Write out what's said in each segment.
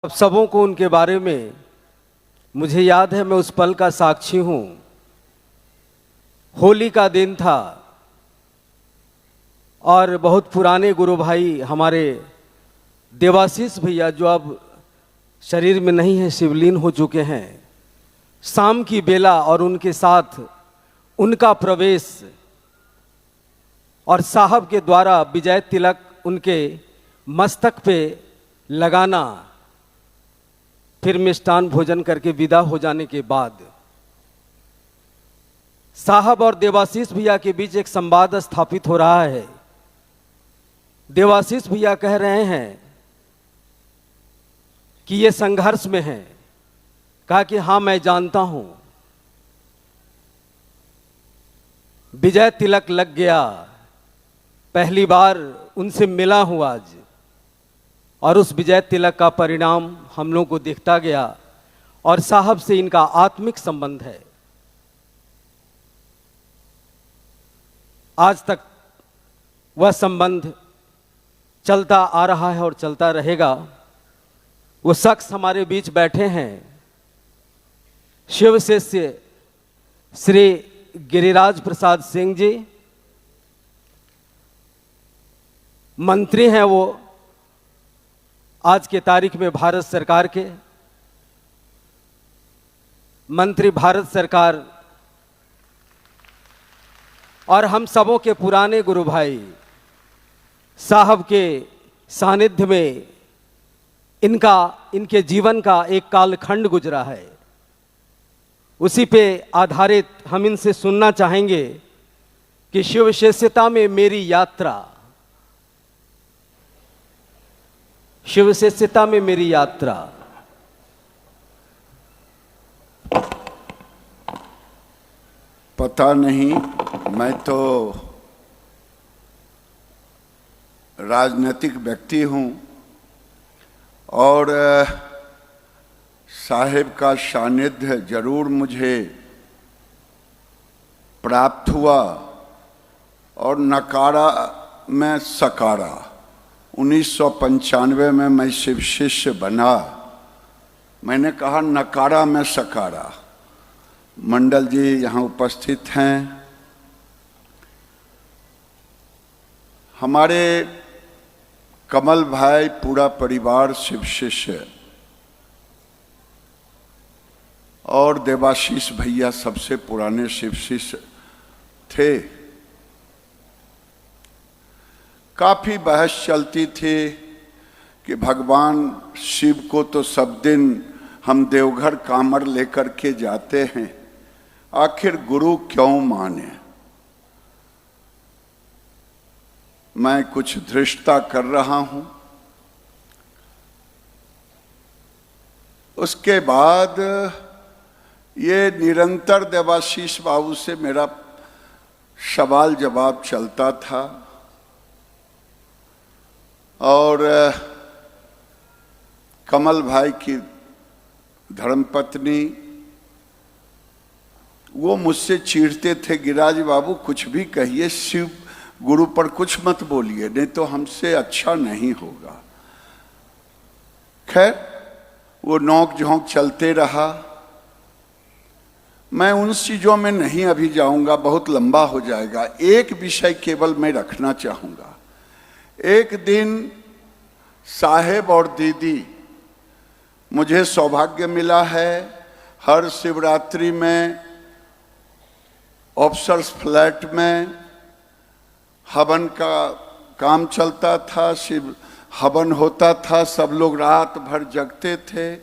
अब सबों को उनके बारे में मुझे याद है, मैं उस पल का साक्षी हूँ। होली का दिन था और बहुत पुराने गुरु भाई हमारे देवाशीष भैया, जो अब शरीर में नहीं है, शिवलीन हो चुके हैं, शाम की बेला और उनके साथ उनका प्रवेश और साहब के द्वारा विजय तिलक उनके मस्तक पे लगाना, फिर मिष्टान भोजन करके विदा हो जाने के बाद साहब और देवाशीष भैया के बीच एक संवाद स्थापित हो रहा है। देवाशीष भैया कह रहे हैं कि ये संघर्ष में है। कहा कि हाँ मैं जानता हूं, विजय तिलक लग गया, पहली बार उनसे मिला हूं आज, और उस विजय तिलक का परिणाम हम लोगों को दिखता गया और साहब से इनका आत्मिक संबंध है। आज तक वह संबंध चलता आ रहा है और चलता रहेगा। वो शख्स हमारे बीच बैठे हैं, शिव शिष्य श्री गिरिराज प्रसाद सिंह जी, मंत्री हैं वो आज के तारीख में भारत सरकार के मंत्री, भारत सरकार, और हम सबों के पुराने गुरु भाई साहब के सानिध्य में इनके जीवन का एक कालखंड गुजरा है। उसी पे आधारित हम इनसे सुनना चाहेंगे कि शिव शिष्यता में मेरी यात्रा, शिव शिष्यता में मेरी यात्रा। पता नहीं, मैं तो राजनीतिक व्यक्ति हूं और साहिब का सानिध्य जरूर मुझे प्राप्त हुआ और नकारा में सकारा। 1995 में मैं शिव शिष्य बना। मैंने कहा नकारा में सकारा। मंडल जी यहाँ उपस्थित हैं। हमारे कमल भाई पूरा परिवार शिव शिष्य और देवाशीष भैया सबसे पुराने शिव शिष्य थे। काफी बहस चलती थी कि भगवान शिव को तो सब दिन हम देवघर कांवड़ लेकर के जाते हैं, आखिर गुरु क्यों माने। मैं कुछ धृष्टता कर रहा हूं। उसके बाद ये निरंतर देवाशीष बाबू से मेरा सवाल जवाब चलता था और कमल भाई की धर्मपत्नी वो मुझसे चीढ़ते थे, गिरिराज बाबू कुछ भी कहिए, शिव गुरु पर कुछ मत बोलिए, नहीं तो हमसे अच्छा नहीं होगा। खैर वो नोक झोंक चलते रहा। मैं उन चीजों में नहीं अभी जाऊंगा, बहुत लंबा हो जाएगा। एक विषय केवल मैं रखना चाहूंगा। एक दिन साहेब और दीदी, मुझे सौभाग्य मिला है हर शिवरात्रि में ऑफिसर्स फ्लैट में हवन का काम चलता था, शिव हवन होता था, सब लोग रात भर जगते थे।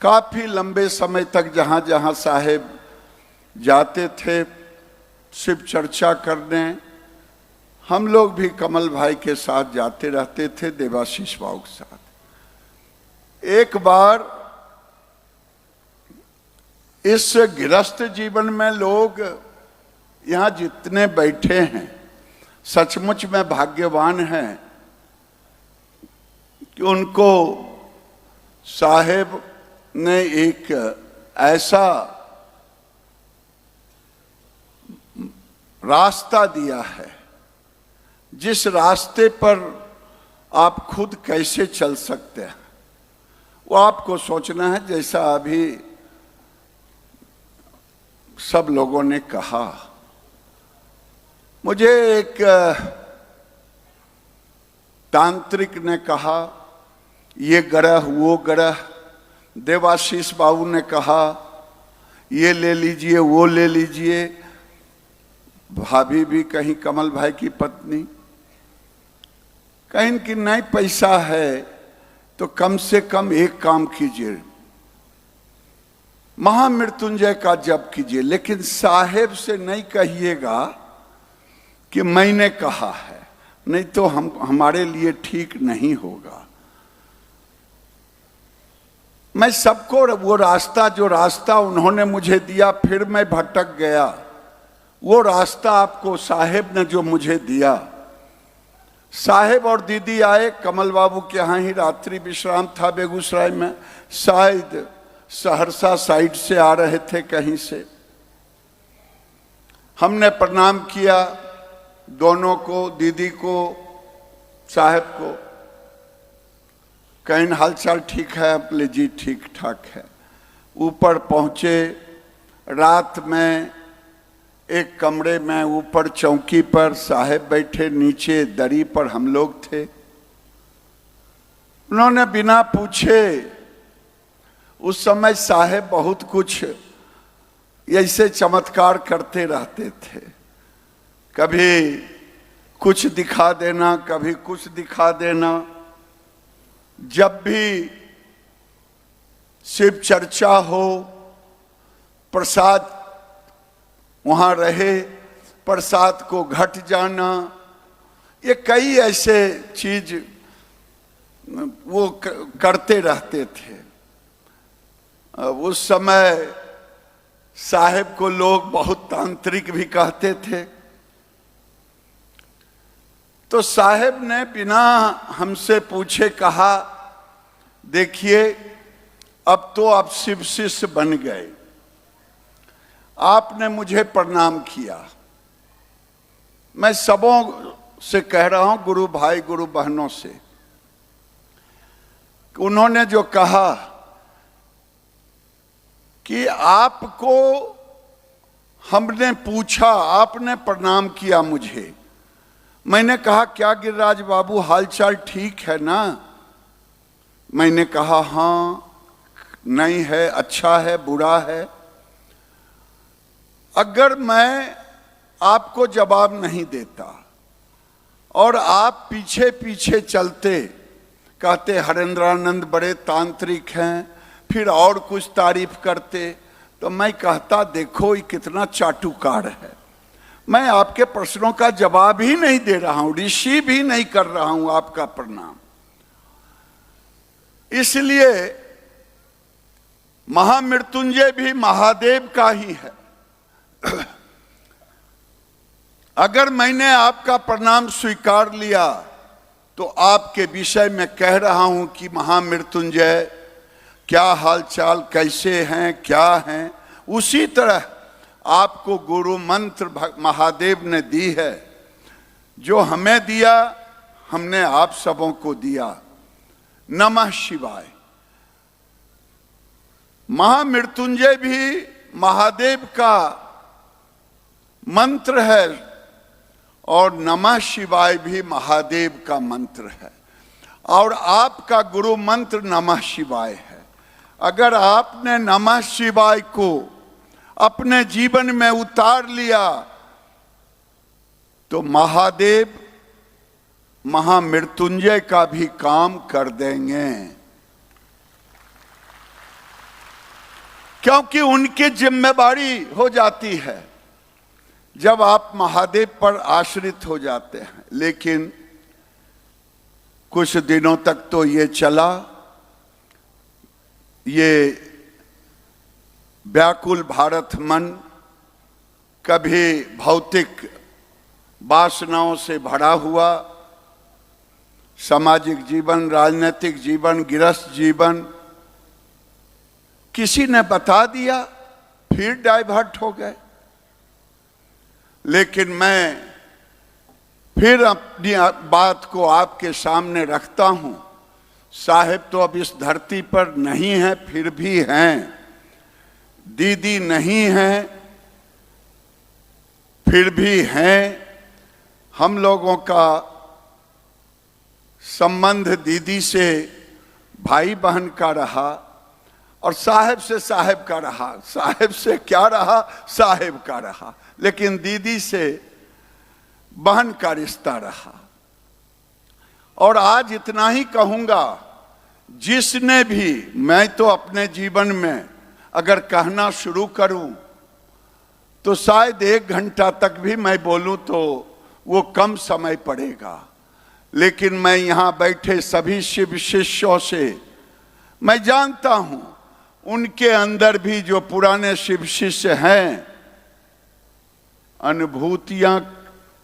काफी लंबे समय तक जहां जहां साहेब जाते थे शिव चर्चा करने, हम लोग भी कमल भाई के साथ जाते रहते थे, देवाशीष बाबू के साथ। एक बार इस गृहस्थ जीवन में लोग यहाँ जितने बैठे हैं सचमुच में भाग्यवान हैं कि उनको साहेब ने एक ऐसा रास्ता दिया है जिस रास्ते पर आप खुद कैसे चल सकते हैं। वो आपको सोचना है। जैसा अभी सब लोगों ने कहा, मुझे एक तांत्रिक ने कहा ये ग्रह वो ग्रह, देवाशीष बाबू ने कहा ये ले लीजिए वो ले लीजिए, भाभी भी कहीं कमल भाई की पत्नी कहीं कि नहीं पैसा है तो कम से कम एक काम कीजिए, महामृत्युंजय का जप कीजिए, लेकिन साहेब से नहीं कहिएगा कि मैंने कहा है, नहीं तो हमारे लिए ठीक नहीं होगा। मैं सबको वो रास्ता, जो रास्ता उन्होंने मुझे दिया, फिर मैं भटक गया, वो रास्ता आपको साहेब ने जो मुझे दिया। साहेब और दीदी आए, कमल बाबू के यहाँ ही रात्रि विश्राम था बेगूसराय में, शायद सहरसा साइड से आ रहे थे कहीं से। हमने प्रणाम किया दोनों को, दीदी को, साहेब को, कहीं हालचाल ठीक है? अपने जी ठीक ठाक है। ऊपर पहुंचे, रात में एक कमरे में ऊपर चौकी पर साहेब बैठे, नीचे दरी पर हम लोग थे। उन्होंने बिना पूछे, उस समय साहेब बहुत कुछ ऐसे चमत्कार करते रहते थे, कभी कुछ दिखा देना, कभी कुछ दिखा देना। जब भी शिव चर्चा हो, प्रसाद वहां रहे, प्रसाद को घट जाना, ये कई ऐसे चीज वो करते रहते थे। उस समय साहेब को लोग बहुत तांत्रिक भी कहते थे। तो साहेब ने बिना हमसे पूछे कहा, देखिए अब तो आप शिव शिष्य बन गए, आपने मुझे प्रणाम किया। मैं सबों से कह रहा हूं, गुरु भाई गुरु बहनों से, उन्होंने जो कहा कि आपको हमने पूछा, आपने प्रणाम किया मुझे। मैंने कहा क्या गिरिराज बाबू हालचाल ठीक है ना? मैंने कहा हाँ, नहीं है, अच्छा है, बुरा है। अगर मैं आपको जवाब नहीं देता और आप पीछे पीछे चलते, कहते हरेंद्रानंद बड़े तांत्रिक हैं, फिर और कुछ तारीफ करते, तो मैं कहता देखो ये कितना चाटुकार है, मैं आपके प्रश्नों का जवाब ही नहीं दे रहा हूं, ऋषि भी नहीं कर रहा हूं आपका प्रणाम। इसलिए महामृत्युंजय भी महादेव का ही है। अगर मैंने आपका प्रणाम स्वीकार लिया तो आपके विषय में कह रहा हूं कि महामृत्युंजय क्या हालचाल, कैसे हैं, क्या हैं, उसी तरह आपको गुरु मंत्र महादेव ने दी है। जो हमें दिया हमने आप सबों को दिया। नमः शिवाय। महामृत्युंजय भी महादेव का मंत्र है और नमः शिवाय भी महादेव का मंत्र है, और आपका गुरु मंत्र नमः शिवाय है। अगर आपने नमः शिवाय को अपने जीवन में उतार लिया तो महादेव महामृत्युंजय का भी काम कर देंगे, क्योंकि उनकी जिम्मेदारी हो जाती है जब आप महादेव पर आश्रित हो जाते हैं। लेकिन कुछ दिनों तक तो ये चला, ये व्याकुल भारत मन कभी भौतिक वासनाओं से भरा हुआ, सामाजिक जीवन, राजनीतिक जीवन, गृहस्थ जीवन, किसी ने बता दिया फिर डाइवर्ट हो गए। लेकिन मैं फिर अपनी बात को आपके सामने रखता हूं, साहेब तो अब इस धरती पर नहीं है, फिर भी हैं। दीदी नहीं है, फिर भी हैं। हम लोगों का संबंध दीदी से भाई बहन का रहा और साहेब से साहेब का रहा। साहेब से क्या रहा? साहेब का रहा। लेकिन दीदी से बहन का रिश्ता रहा। और आज इतना ही कहूंगा, जिसने भी, मैं तो अपने जीवन में अगर कहना शुरू करूं तो शायद 1 घंटा तक भी मैं बोलूं तो वो कम समय पड़ेगा। लेकिन मैं यहां बैठे सभी शिव शिष्यों से मैं जानता हूं, उनके अंदर भी जो पुराने शिव शिष्य हैं, अनुभूतियां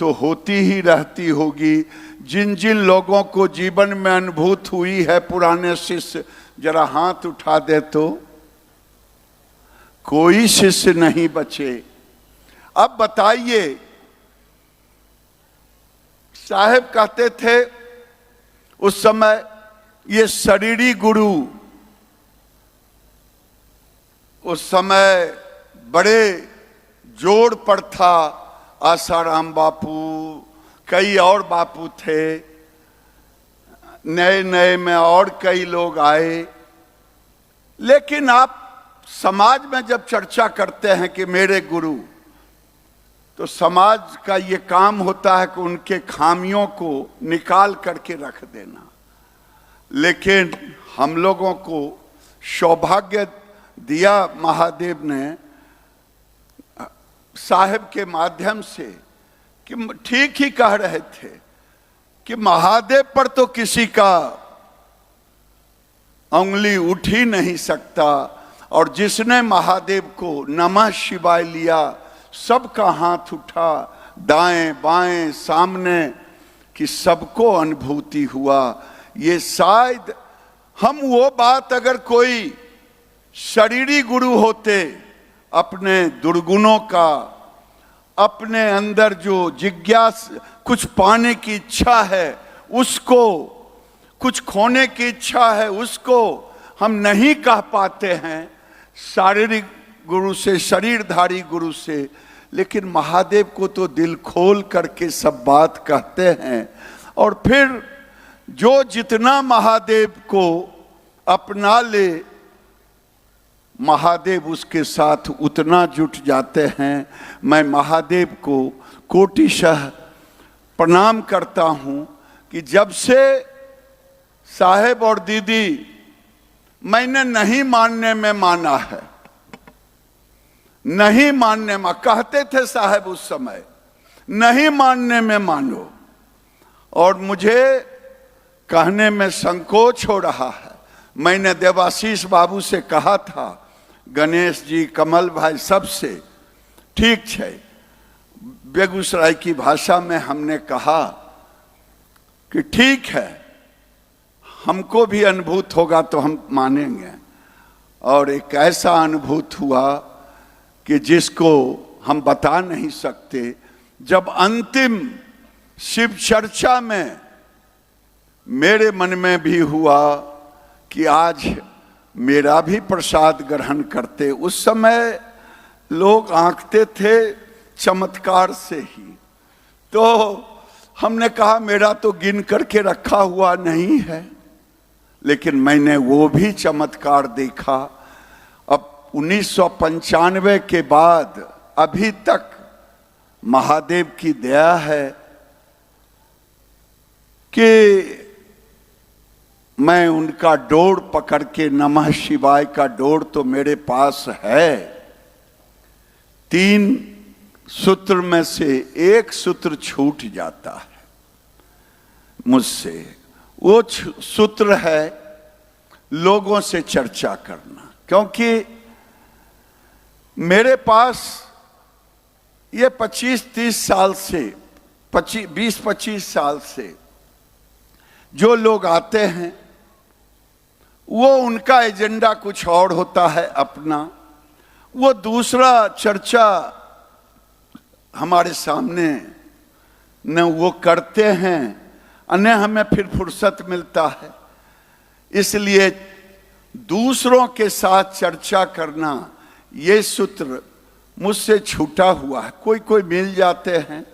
तो होती ही रहती होगी। जिन जिन लोगों को जीवन में अनुभूत हुई है पुराने शिष्य, जरा हाथ उठा दे तो। कोई शिष्य नहीं बचे। अब बताइए, साहेब कहते थे उस समय, ये शरीरी गुरु उस समय बड़े जोड़ पर था। आसाराम बापू, कई और बापू थे, नए नए में और कई लोग आए। लेकिन आप समाज में जब चर्चा करते हैं कि मेरे गुरु, तो समाज का ये काम होता है कि उनके खामियों को निकाल करके रख देना। लेकिन हम लोगों को सौभाग्य दिया महादेव ने साहेब के माध्यम से, कि ठीक ही कह रहे थे कि महादेव पर तो किसी का उंगली उठ ही नहीं सकता। और जिसने महादेव को नमः शिवाय लिया, सबका हाथ उठा, दाएं बाएं सामने, कि सबको अनुभूति हुआ। ये शायद हम वो बात, अगर कोई शरीरी गुरु होते, अपने दुर्गुणों का, अपने अंदर जो जिज्ञास, कुछ पाने की इच्छा है उसको, कुछ खोने की इच्छा है उसको हम नहीं कह पाते हैं शारीरिक गुरु से, शरीरधारी गुरु से। लेकिन महादेव को तो दिल खोल करके सब बात कहते हैं। और फिर जो जितना महादेव को अपना ले, महादेव उसके साथ उतना जुट जाते हैं। मैं महादेव को कोटिशः प्रणाम करता हूं कि जब से साहेब और दीदी, मैंने नहीं मानने में माना है, नहीं मानने में, कहते थे साहेब उस समय, नहीं मानने में मानो। और मुझे कहने में संकोच हो रहा है। मैंने देवाशीष बाबू से कहा था, गणेश जी, कमल भाई, सबसे, ठीक है, बेगूसराय की भाषा में हमने कहा कि ठीक है, हमको भी अनुभूत होगा तो हम मानेंगे। और एक ऐसा अनुभूत हुआ कि जिसको हम बता नहीं सकते। जब अंतिम शिव चर्चा में मेरे मन में भी हुआ कि आज मेरा भी प्रसाद ग्रहण करते, उस समय लोग आंकते थे चमत्कार से ही। तो हमने कहा मेरा तो गिन करके रखा हुआ नहीं है, लेकिन मैंने वो भी चमत्कार देखा। अब 1995 के बाद अभी तक महादेव की दया है कि मैं उनका डोर पकड़ के, नमः शिवाय का डोर तो मेरे पास है। 3 सूत्र में से एक सूत्र छूट जाता है मुझसे। वो सूत्र है लोगों से चर्चा करना। क्योंकि मेरे पास ये 25-30 साल से, 20-25 साल से जो लोग आते हैं, वो उनका एजेंडा कुछ और होता है अपना। वो दूसरा चर्चा हमारे सामने न वो करते हैं, न हमें फिर फुर्सत मिलता है। इसलिए दूसरों के साथ चर्चा करना, ये सूत्र मुझसे छूटा हुआ है। कोई कोई मिल जाते हैं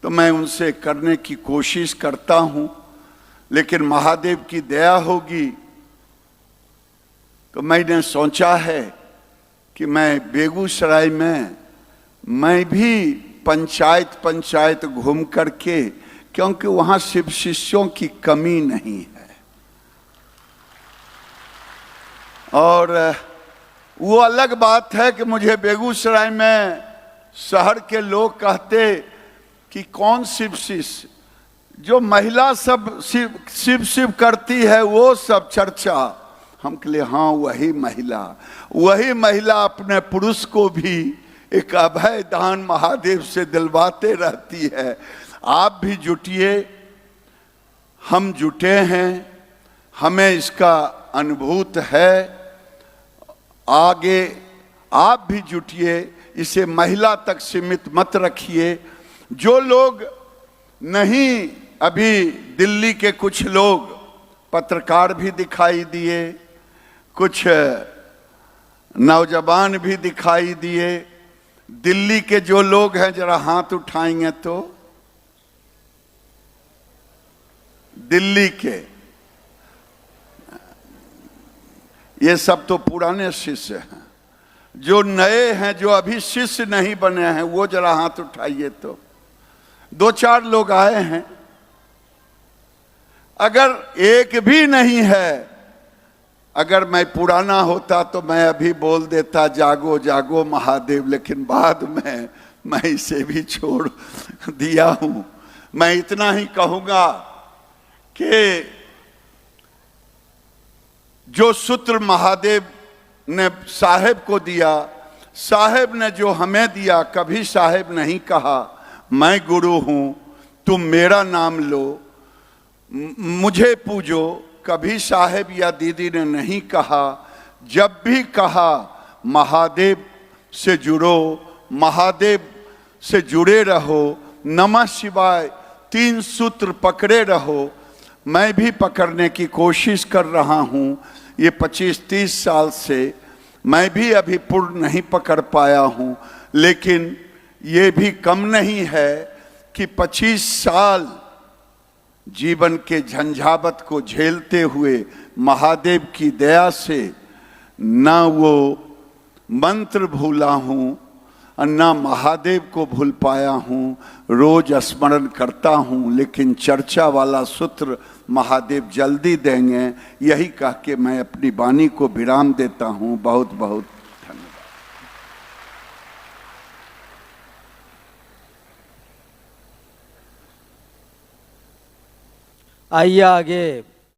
तो मैं उनसे करने की कोशिश करता हूं, लेकिन महादेव की दया होगी तो मैंने सोचा है कि मैं बेगूसराय में मैं भी पंचायत पंचायत घूम करके, क्योंकि वहां शिव शिष्यों की कमी नहीं है। और वो अलग बात है कि मुझे बेगूसराय में शहर के लोग कहते कि कौन शिव शिष्य, जो महिला सब शिव शिव शिव करती है वो सब चर्चा। हम के लिए हाँ वही महिला अपने पुरुष को भी एक अभय दान महादेव से दिलवाते रहती है। आप भी जुटिए, हम जुटे हैं, हमें इसका अनुभूत है। आगे आप भी जुटिए, इसे महिला तक सीमित मत रखिए। जो लोग नहीं, अभी दिल्ली के कुछ लोग पत्रकार भी दिखाई दिए, कुछ नौजवान भी दिखाई दिए। दिल्ली के जो लोग हैं जरा हाथ उठाएंगे तो। दिल्ली के ये सब तो पुराने शिष्य हैं। जो नए हैं, जो अभी शिष्य नहीं बने हैं, वो जरा हाथ उठाइए तो। 2-4 लोग आए हैं। अगर एक भी नहीं है, अगर मैं पुराना होता तो मैं अभी बोल देता जागो जागो महादेव, लेकिन बाद में मैं इसे भी छोड़ दिया हूं। मैं इतना ही कहूंगा कि जो सूत्र महादेव ने साहेब को दिया, साहेब ने जो हमें दिया, कभी साहेब नहीं कहा मैं गुरु हूं, तुम मेरा नाम लो, मुझे पूजो। कभी साहेब या दीदी ने नहीं कहा। जब भी कहा महादेव से जुड़ो, महादेव से जुड़े रहो, नमः शिवाय 3 सूत्र पकड़े रहो। मैं भी पकड़ने की कोशिश कर रहा हूं। ये 25-30 साल से मैं भी अभी पूर्ण नहीं पकड़ पाया हूं, लेकिन ये भी कम नहीं है कि 25 साल जीवन के झंझावत को झेलते हुए महादेव की दया से ना वो मंत्र भूला हूँ और ना महादेव को भूल पाया हूँ। रोज स्मरण करता हूँ, लेकिन चर्चा वाला सूत्र महादेव जल्दी देंगे, यही कह के मैं अपनी वाणी को विराम देता हूँ। बहुत बहुत धन्यवाद। आइए आगे